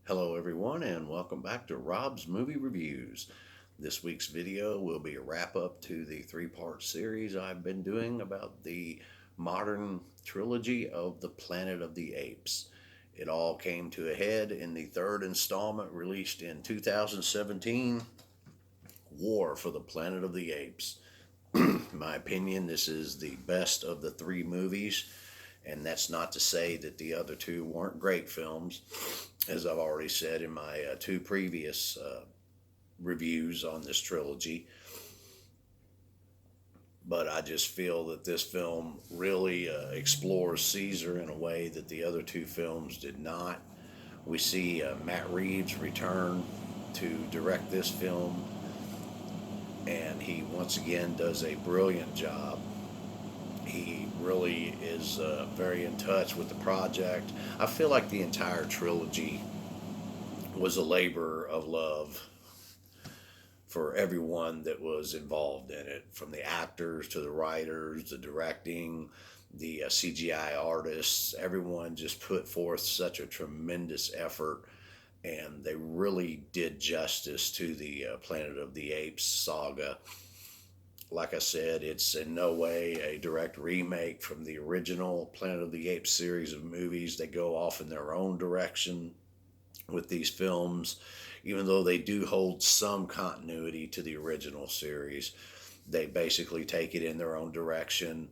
Hello, everyone, and welcome back to Rob's Movie Reviews. This week's video will be a wrap up to the three-part series I've been doing about the modern trilogy of the Planet of the Apes. It all came to a head in the third installment released in 2017, War for the Planet of the Apes. In my opinion, this is the best of the three movies, and that's not to say that the other two weren't great films, as I've already said in my two previous reviews on this trilogy. But I just feel that this film really explores Caesar in a way that the other two films did not. We see Matt Reeves return to direct this film, and he once again does a brilliant job. He really is very in touch with the project. I feel like the entire trilogy was a labor of love for everyone that was involved in it, from the actors to the writers, the directing, the CGI artists. Everyone just put forth such a tremendous effort, and they really did justice to the Planet of the Apes saga. Like I said, it's in no way a direct remake from the original Planet of the Apes series of movies. They go off in their own direction with these films, even though they do hold some continuity to the original series. They basically take it in their own direction.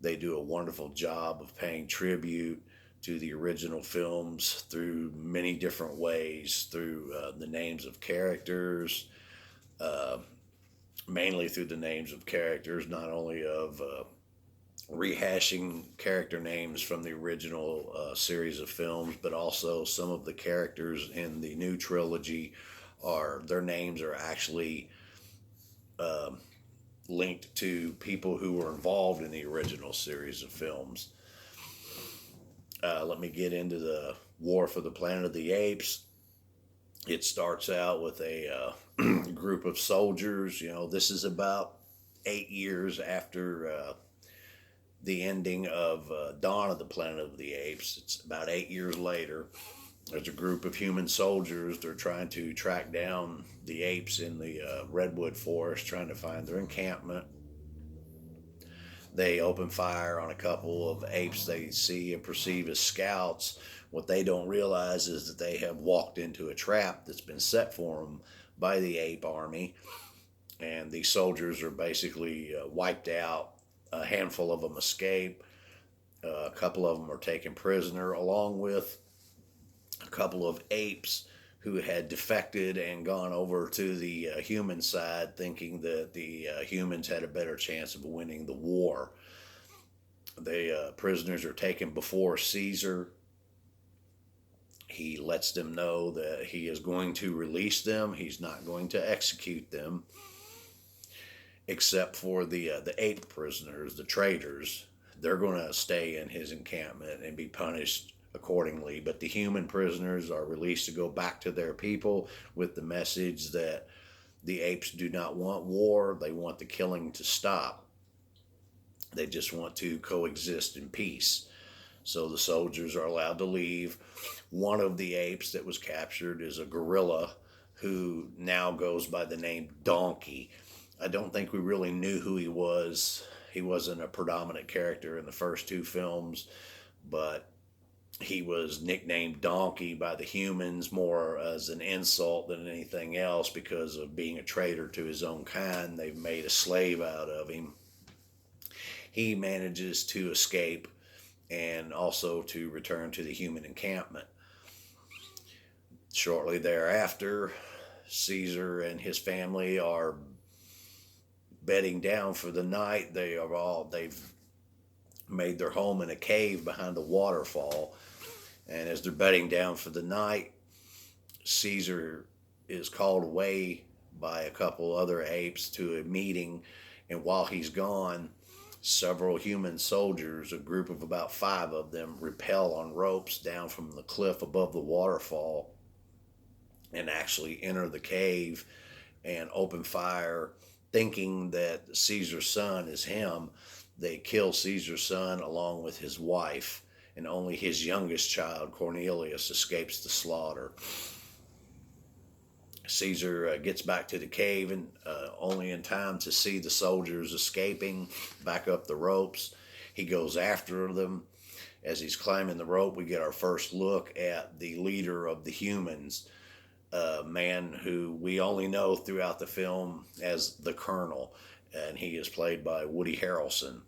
They do a wonderful job of paying tribute to the original films through many different ways, through the names of characters, uh, mainly through the names of characters, not only of rehashing character names from the original series of films, but also some of the characters in the new trilogy are their names are actually uh, linked to people who were involved in the original series of films. Let me get into the War for the Planet of the Apes. It starts out with a group of soldiers. This is about 8 years after the ending of Dawn of the Planet of the Apes. It's about 8 years later. There's a group of human soldiers. They're trying to track down the apes in the redwood forest, trying to find their encampment. They open fire on a couple of apes they see and perceive as scouts. What they don't realize is that they have walked into a trap that's been set for them by the ape army, and these soldiers are basically wiped out. A handful of them escape. A couple of them are taken prisoner, along with a couple of apes who had defected and gone over to the human side, thinking that the humans had a better chance of winning the war. The prisoners are taken before Caesar. He lets them know that he is going to release them. He's not going to execute them, except for the ape prisoners, the traitors. They're going to stay in his encampment and be punished accordingly. But the human prisoners are released to go back to their people with the message that the apes do not want war. They want the killing to stop. They just want to coexist in peace. So the soldiers are allowed to leave. One of the apes that was captured is a gorilla who now goes by the name Donkey. I don't think we really knew who he was. He wasn't a predominant character in the first two films, but he was nicknamed Donkey by the humans more as an insult than anything else because of being a traitor to his own kind. They've made a slave out of him. He manages to escape and also to return to the human encampment. Shortly thereafter, Caesar and his family are bedding down for the night. They've made their home in a cave behind a waterfall, and as they're bedding down for the night, Caesar is called away by a couple other apes to a meeting, and while he's gone, several human soldiers, a group of about 5 of them, rappel on ropes down from the cliff above the waterfall and actually enter the cave and open fire, thinking that Caesar's son is him. They kill Caesar's son along with his wife, and only his youngest child, Cornelius, escapes the slaughter. Caesar gets back to the cave and only in time to see the soldiers escaping back up the ropes. He goes after them. As he's climbing the rope, we get our first look at the leader of the humans, a man who we only know throughout the film as the Colonel, and he is played by Woody Harrelson,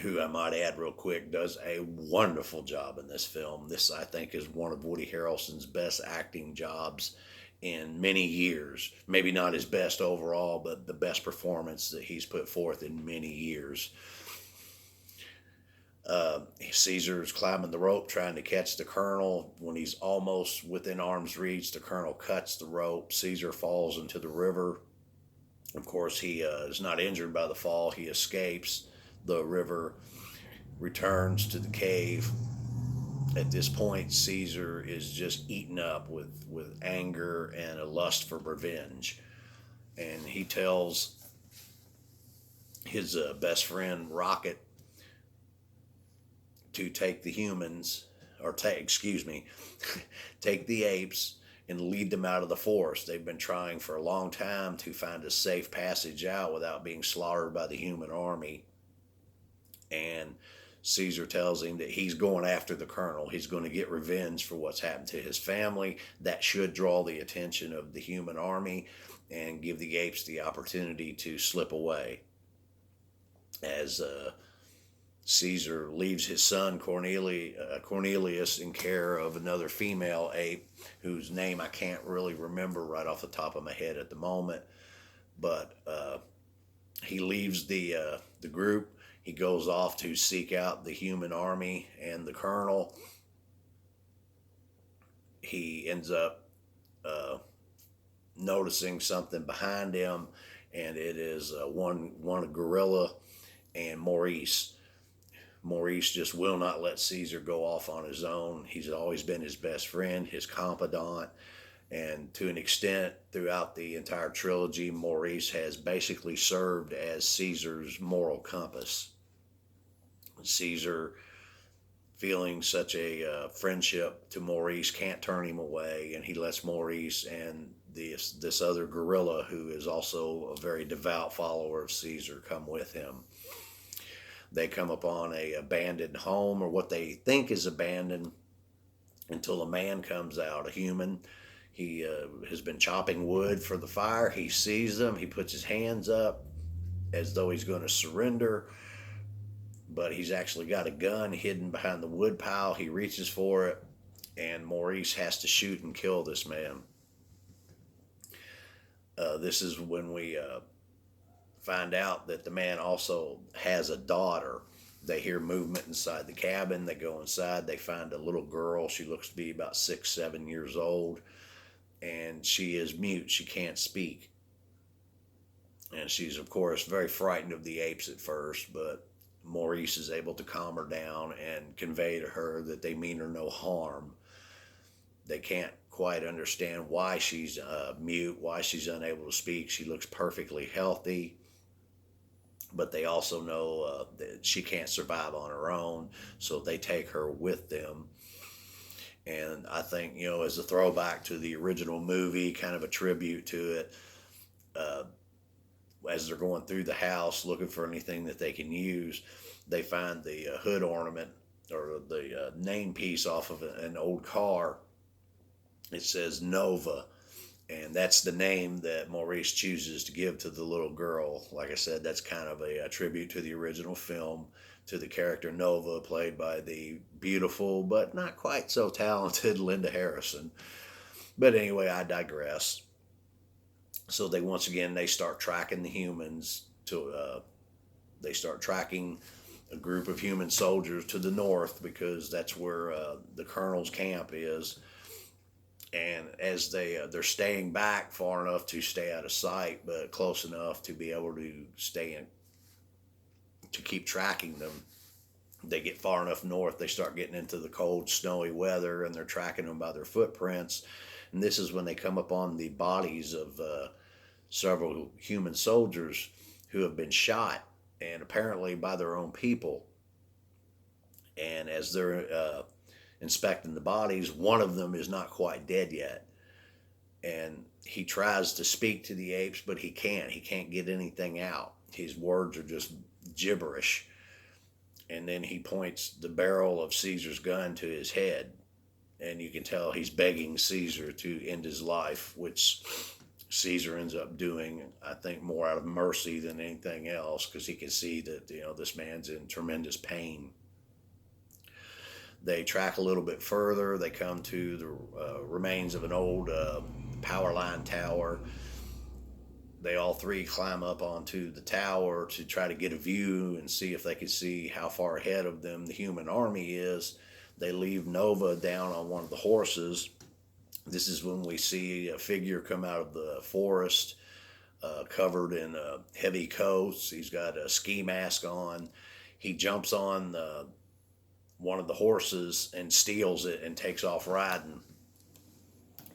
who I might add real quick does a wonderful job in this film. This, I think, is one of Woody Harrelson's best acting jobs in many years. Maybe not his best overall, but the best performance that he's put forth in many years. Caesar's climbing the rope trying to catch the Colonel. When he's almost within arm's reach, the Colonel cuts the rope. Caesar falls into the river. Of course, he is not injured by the fall. He escapes the river, returns to the cave. At this point, Caesar is just eaten up with anger and a lust for revenge. And he tells his best friend, Rocket, to take the humans, or take the apes and lead them out of the forest. They've been trying for a long time to find a safe passage out without being slaughtered by the human army. And Caesar tells him that he's going after the Colonel. He's going to get revenge for what's happened to his family. That should draw the attention of the human army and give the apes the opportunity to slip away. As Caesar leaves his son Cornelius in care of another female ape whose name I can't really remember right off the top of my head at the moment, but he leaves the group. He goes off to seek out the human army and the Colonel. He ends up noticing something behind him, and it is one gorilla and Maurice. Maurice just will not let Caesar go off on his own. He's always been his best friend, his confidant, and to an extent throughout the entire trilogy, Maurice has basically served as Caesar's moral compass. Caesar, feeling such a friendship to Maurice, can't turn him away, and he lets Maurice and this other gorilla, who is also a very devout follower of Caesar, come with him. They come upon a abandoned home, or what they think is abandoned, until a man comes out, a human. He has been chopping wood for the fire. He sees them. He puts his hands up as though he's going to surrender, but he's actually got a gun hidden behind the wood pile. He reaches for it, and Maurice has to shoot and kill this man. This is when we find out that the man also has a daughter. They hear movement inside the cabin. They go inside. They find a little girl. She looks to be about 6, 7 years old, and she is mute. She can't speak. And she's, of course, very frightened of the apes at first, but Maurice is able to calm her down and convey to her that they mean her no harm. They can't quite understand why she's mute, why she's unable to speak. She looks perfectly healthy, but they also know that she can't survive on her own, so they take her with them. And I think, as a throwback to the original movie, kind of a tribute to it, as they're going through the house looking for anything that they can use, they find the hood ornament, or the name piece off of an old car. It says Nova, and that's the name that Maurice chooses to give to the little girl. Like I said, that's kind of a tribute to the original film, to the character Nova, played by the beautiful but not quite so talented Linda Harrison. But anyway, I digress. So they start tracking the humans they start tracking a group of human soldiers to the north, because that's where the Colonel's camp is. And as they're staying back far enough to stay out of sight, but close enough to be able to to keep tracking them, they get far enough north, they start getting into the cold, snowy weather, and they're tracking them by their footprints. And this is when they come upon the bodies of several human soldiers who have been shot, and apparently by their own people. And as they're inspecting the bodies, one of them is not quite dead yet. And he tries to speak to the apes, but he can't. He can't get anything out. His words are just gibberish. And then he points the barrel of Caesar's gun to his head. And you can tell he's begging Caesar to end his life, which Caesar ends up doing, I think, more out of mercy than anything else, because he can see that, this man's in tremendous pain. They track a little bit further. They come to the remains of an old power line tower. They all three climb up onto the tower to try to get a view and see if they can see how far ahead of them the human army is. They leave Nova down on one of the horses. This is when we see a figure come out of the forest, covered in heavy coats. He's got a ski mask on. He jumps on one of the horses and steals it and takes off riding.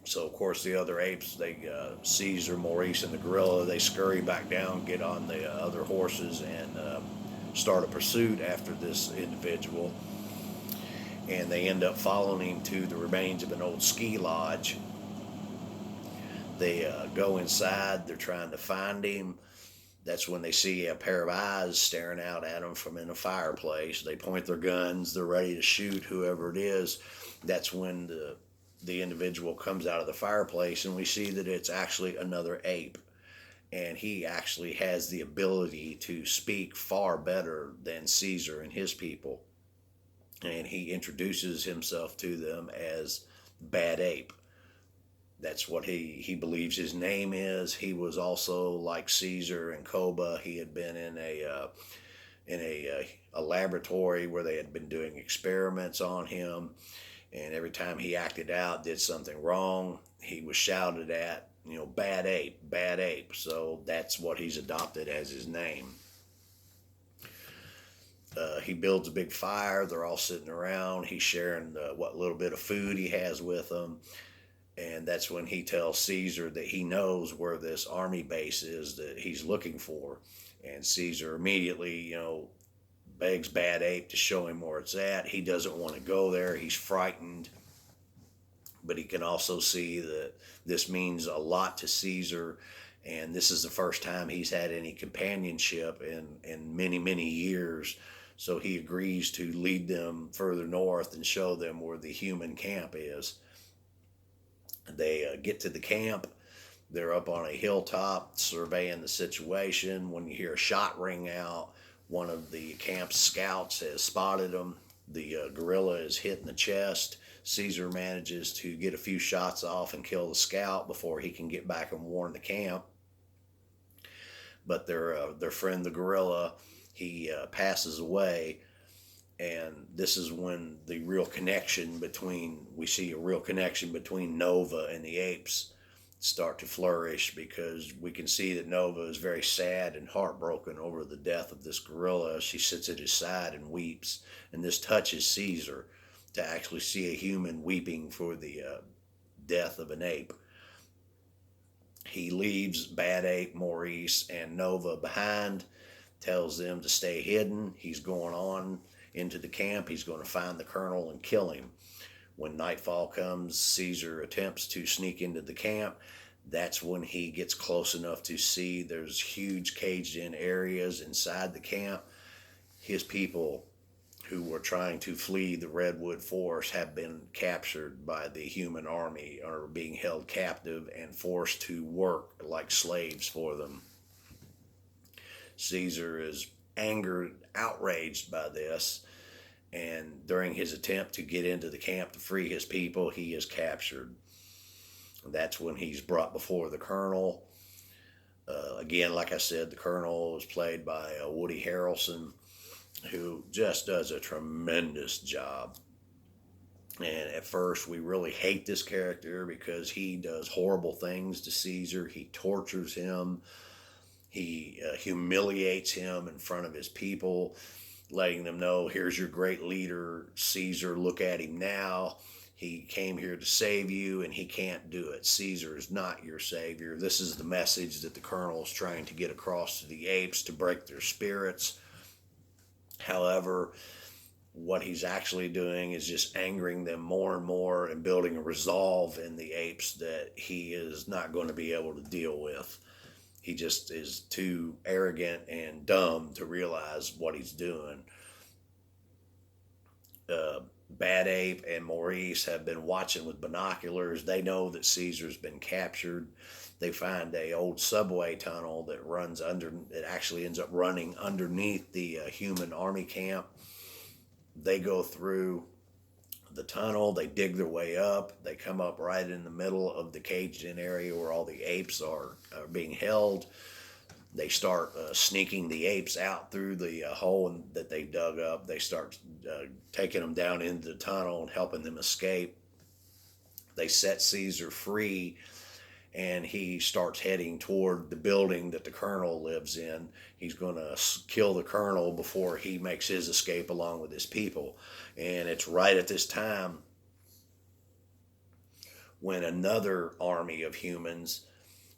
So, of course, the other apes, Caesar, Maurice, and the gorilla, they scurry back down, get on the other horses, and start a pursuit after this individual. And they end up following him to the remains of an old ski lodge. They go inside. They're trying to find him. That's when they see a pair of eyes staring out at them from in a fireplace. They point their guns. They're ready to shoot whoever it is. That's when the individual comes out of the fireplace, and we see that it's actually another ape. And he actually has the ability to speak far better than Caesar and his people. And he introduces himself to them as Bad Ape. That's what he believes his name is. He was also, like Caesar and Koba, he had been in a laboratory where they had been doing experiments on him. And every time he acted out, did something wrong, he was shouted at, Bad Ape, Bad Ape. So that's what he's adopted as his name. He builds a big fire. They're all sitting around. He's sharing what little bit of food he has with them. And that's when he tells Caesar that he knows where this army base is that he's looking for. And Caesar immediately, begs Bad Ape to show him where it's at. He doesn't want to go there. He's frightened. But he can also see that this means a lot to Caesar. And this is the first time he's had any companionship in many, many years. So he agrees to lead them further north and show them where the human camp is. They get to the camp. They're up on a hilltop surveying the situation. When you hear a shot ring out, one of the camp's scouts has spotted them. The gorilla is hit in the chest. Caesar manages to get a few shots off and kill the scout before he can get back and warn the camp. But their friend, the gorilla, he passes away. And this is when we see a real connection between Nova and the apes start to flourish, because we can see that Nova is very sad and heartbroken over the death of this gorilla. She sits at his side and weeps, and this touches Caesar to actually see a human weeping for the death of an ape. He leaves Bad Ape, Maurice, and Nova behind, tells them to stay hidden. He's going on into the camp. He's going to find the colonel and kill him. When nightfall comes, Caesar attempts to sneak into the camp. That's when he gets close enough to see there's huge caged-in areas inside the camp. His people, who were trying to flee the Redwood Forest, have been captured by the human army, or being held captive and forced to work like slaves for them. Caesar is angered, outraged by this, and during his attempt to get into the camp to free his people, he is captured. That's when he's brought before the colonel. Again, like I said, the colonel is played by Woody Harrelson, who just does a tremendous job. And at first, we really hate this character because he does horrible things to Caesar. He tortures him. He humiliates him in front of his people, letting them know, here's your great leader, Caesar, look at him now. He came here to save you, and he can't do it. Caesar is not your savior. This is the message that the colonel is trying to get across to the apes to break their spirits. However, what he's actually doing is just angering them more and more and building a resolve in the apes that he is not going to be able to deal with. He just is too arrogant and dumb to realize what he's doing. Bad Ape and Maurice have been watching with binoculars. They know that Caesar's been captured. They find a old subway tunnel that runs under. It actually ends up running underneath the human army camp. They go through the tunnel. They dig their way up. They come up right in the middle of the caged-in area where all the apes are being held. They start sneaking the apes out through the hole that they dug up. They start taking them down into the tunnel and helping them escape. They set Caesar free, and he starts heading toward the building that the colonel lives in. He's going to kill the colonel before he makes his escape along with his people. And it's right at this time when another army of humans,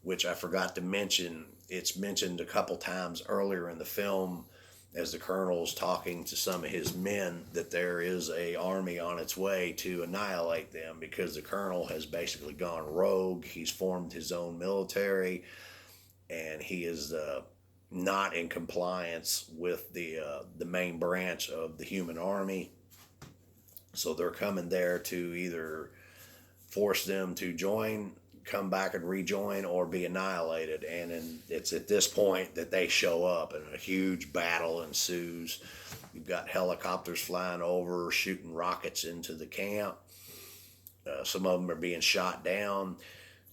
which I forgot to mention, it's mentioned a couple times earlier in the film as the colonel's talking to some of his men, that there is a army on its way to annihilate them because the colonel has basically gone rogue. He's formed his own military, and he is not in compliance with the main branch of the human army. So they're coming there to either force them to join, come back and rejoin, or be annihilated. And it's at this point that they show up and a huge battle ensues. You've got helicopters flying over, shooting rockets into the camp. Some of them are being shot down.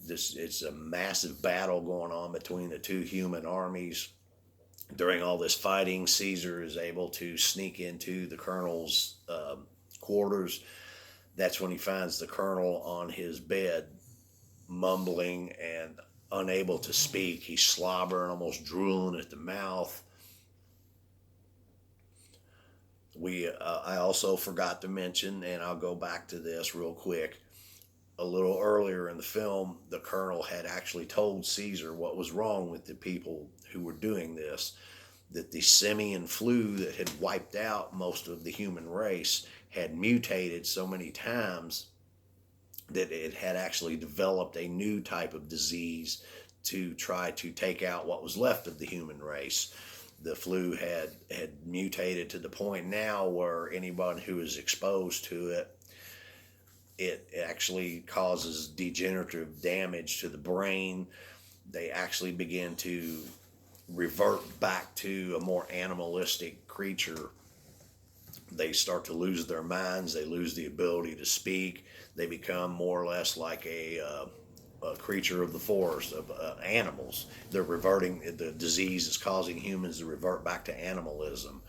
It's a massive battle going on between the two human armies. During all this fighting, Caesar is able to sneak into the colonel's quarters. That's when he finds the colonel on his bed, mumbling and unable to speak. He's slobbering, almost drooling at the mouth. I also forgot to mention, and I'll go back to this real quick. A little earlier in the film, the colonel had actually told Caesar what was wrong with the people who were doing this, that the simian flu that had wiped out most of the human race had mutated so many times that it had actually developed a new type of disease to try to take out what was left of the human race. The flu had mutated to the point now where anyone who is exposed to it actually causes degenerative damage to the brain. They actually begin to revert back to a more animalistic creature. They start to lose their minds. They lose the ability to speak. They become more or less like a creature of the forest, of animals. They're reverting. The disease is causing humans to revert back to animalism.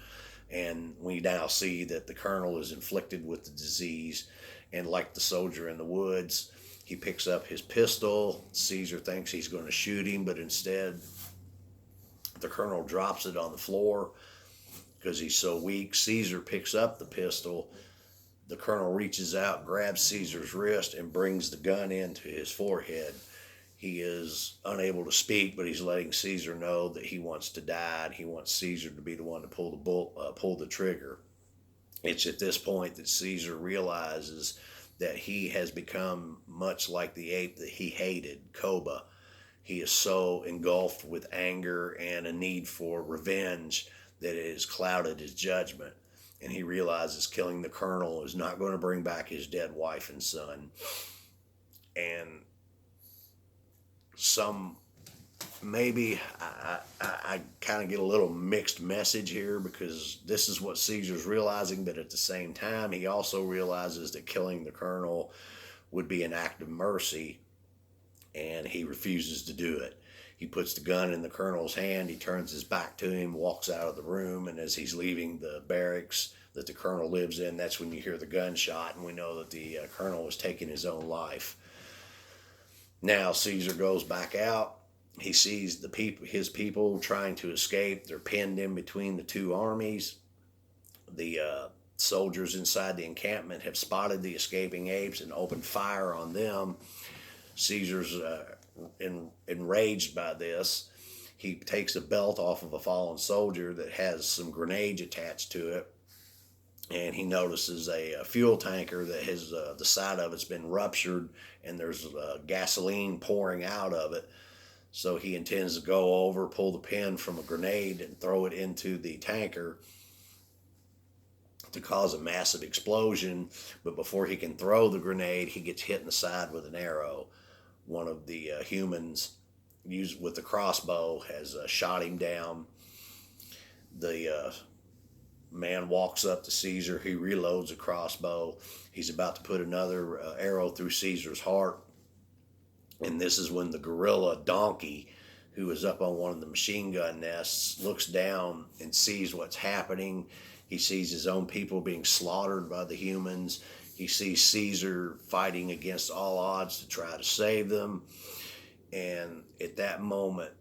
And we now see that the colonel is inflicted with the disease. And like the soldier in the woods, he picks up his pistol. Caesar thinks he's going to shoot him, but instead the colonel drops it on the floor because he's so weak. Caesar picks up the pistol. The colonel reaches out, grabs Caesar's wrist, and brings the gun into his forehead. He is unable to speak, but he's letting Caesar know that he wants to die, and he wants Caesar to be the one to pull the trigger. It's at this point that Caesar realizes that he has become much like the ape that he hated, Koba. He is so engulfed with anger and a need for revenge that it has clouded his judgment. And he realizes killing the colonel is not going to bring back his dead wife and son. And maybe I kind of get a little mixed message here, because this is what Caesar's realizing, but at the same time, he also realizes that killing the colonel would be an act of mercy, and he refuses to do it. He puts the gun in the colonel's hand, he turns his back to him, walks out of the room, and as he's leaving the barracks that the colonel lives in, that's when you hear the gunshot, and we know that the colonel is taking his own life. Now Caesar goes back out. He sees his people trying to escape. They're pinned in between the two armies. The soldiers inside the encampment have spotted the escaping apes and opened fire on them. Caesar's enraged by this. He takes a belt off of a fallen soldier that has some grenades attached to it, and he notices a fuel tanker that has the side of it's been ruptured, and there's gasoline pouring out of it. So he intends to go over, pull the pin from a grenade, and throw it into the tanker to cause a massive explosion. But before he can throw the grenade, he gets hit in the side with an arrow. One of the humans, used with the crossbow, has shot him down. The man walks up to Caesar. He reloads a crossbow. He's about to put another arrow through Caesar's heart. And this is when the gorilla donkey, who is up on one of the machine gun nests, looks down and sees what's happening. He sees his own people being slaughtered by the humans. He sees Caesar fighting against all odds to try to save them. And at that moment,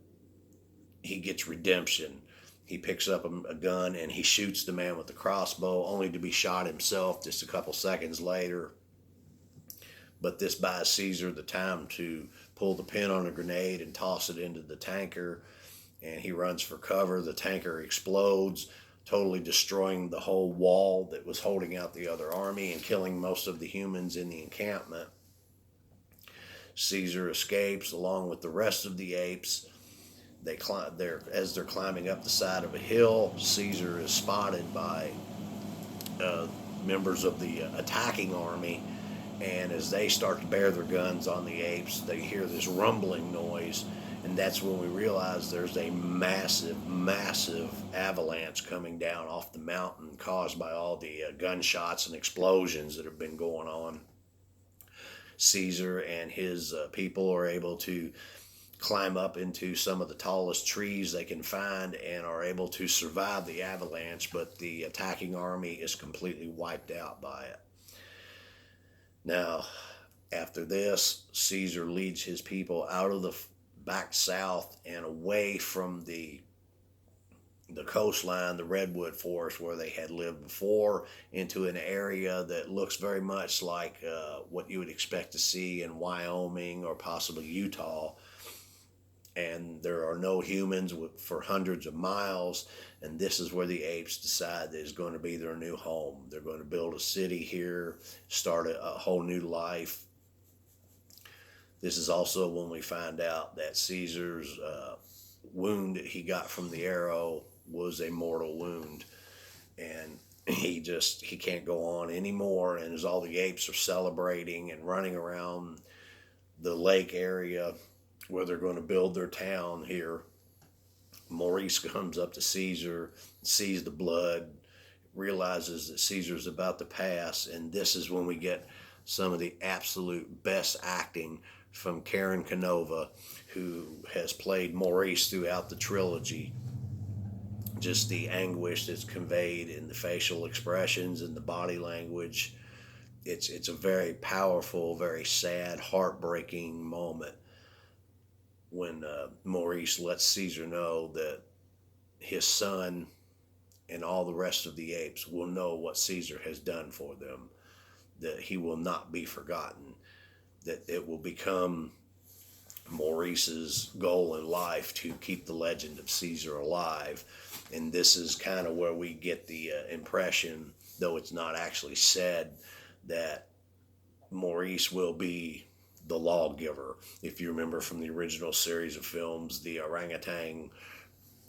he gets redemption. He picks up a gun and he shoots the man with the crossbow, only to be shot himself just a couple seconds later. But this buys Caesar the time to pull the pin on a grenade and toss it into the tanker. And he runs for cover. The tanker explodes, totally destroying the whole wall that was holding out the other army and killing most of the humans in the encampment. Caesar escapes along with the rest of the apes. As they're climbing up the side of a hill, Caesar is spotted by members of the attacking army, and as they start to bear their guns on the apes, they hear this rumbling noise, and that's when we realize there's a massive avalanche coming down off the mountain caused by all the gunshots and explosions that have been going on. Caesar and his people are able to climb up into some of the tallest trees they can find and are able to survive the avalanche, but the attacking army is completely wiped out by it. Now, after this, Caesar leads his people out of the back south and away from the coastline, the redwood forest where they had lived before, into an area that looks very much like what you would expect to see in Wyoming or possibly Utah. And there are no humans for hundreds of miles, and this is where the apes decide that is going to be their new home. They're going to build a city here, start a whole new life. This is also when we find out that Caesar's wound that he got from the arrow was a mortal wound, and he can't go on anymore. And as all the apes are celebrating and running around the lake area where they're going to build their town here, Maurice comes up to Caesar, sees the blood, realizes that Caesar's about to pass, and this is when we get some of the absolute best acting from Karen Canova, who has played Maurice throughout the trilogy. Just the anguish that's conveyed in the facial expressions and the body language. It's a very powerful, very sad, heartbreaking moment when Maurice lets Caesar know that his son and all the rest of the apes will know what Caesar has done for them, that he will not be forgotten, that it will become Maurice's goal in life to keep the legend of Caesar alive. And this is kind of where we get the impression, though it's not actually said, that Maurice will be the lawgiver. If you remember from the original series of films, the orangutan,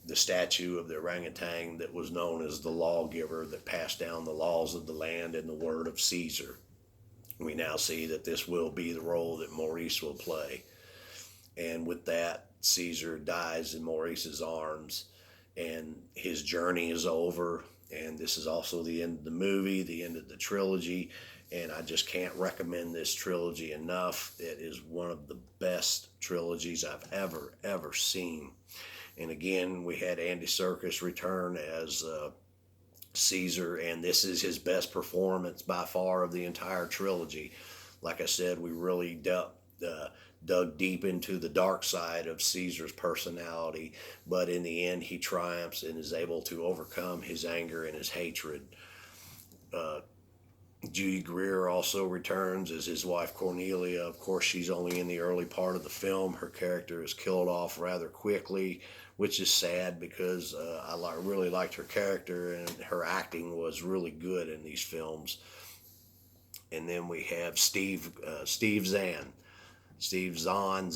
the statue of the orangutan that was known as the lawgiver that passed down the laws of the land and the word of Caesar. We now see that this will be the role that Maurice will play. And with that, Caesar dies in Maurice's arms, and his journey is over. And this is also the end of the movie, the end of the trilogy. And I just can't recommend this trilogy enough. It is one of the best trilogies I've ever seen. And again, we had Andy Serkis return as Caesar, and this is his best performance by far of the entire trilogy. Like I said, we really dug deep into the dark side of Caesar's personality, but in the end, he triumphs and is able to overcome his anger and his hatred. Judy Greer also returns as his wife Cornelia. Of course, she's only in the early part of the film. Her character is killed off rather quickly, which is sad because really liked her character and her acting was really good in these films. And then we have Steve Zahn. Steve Zahn.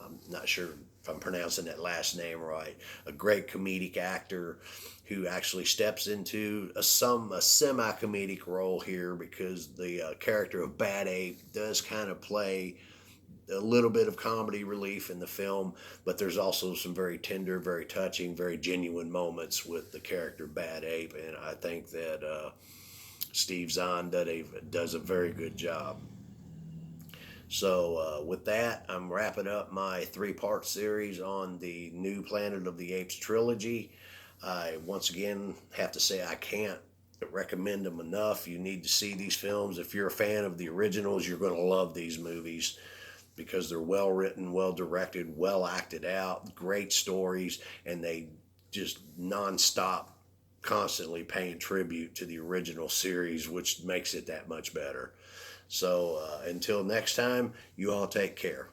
I'm not sure if I'm pronouncing that last name right. A great comedic actor who actually steps into a semi comedic role here because the character of Bad Ape does kind of play a little bit of comedy relief in the film, but there's also some very tender, very touching, very genuine moments with the character Bad Ape, and I think that Steve Zahn does a very good job. So, with that, I'm wrapping up my three-part series on the new Planet of the Apes trilogy. I once again have to say I can't recommend them enough. You need to see these films. If you're a fan of the originals, you're going to love these movies because they're well written, well directed, well acted out, great stories, and they just nonstop constantly paying tribute to the original series, which makes it that much better. So until next time, you all take care.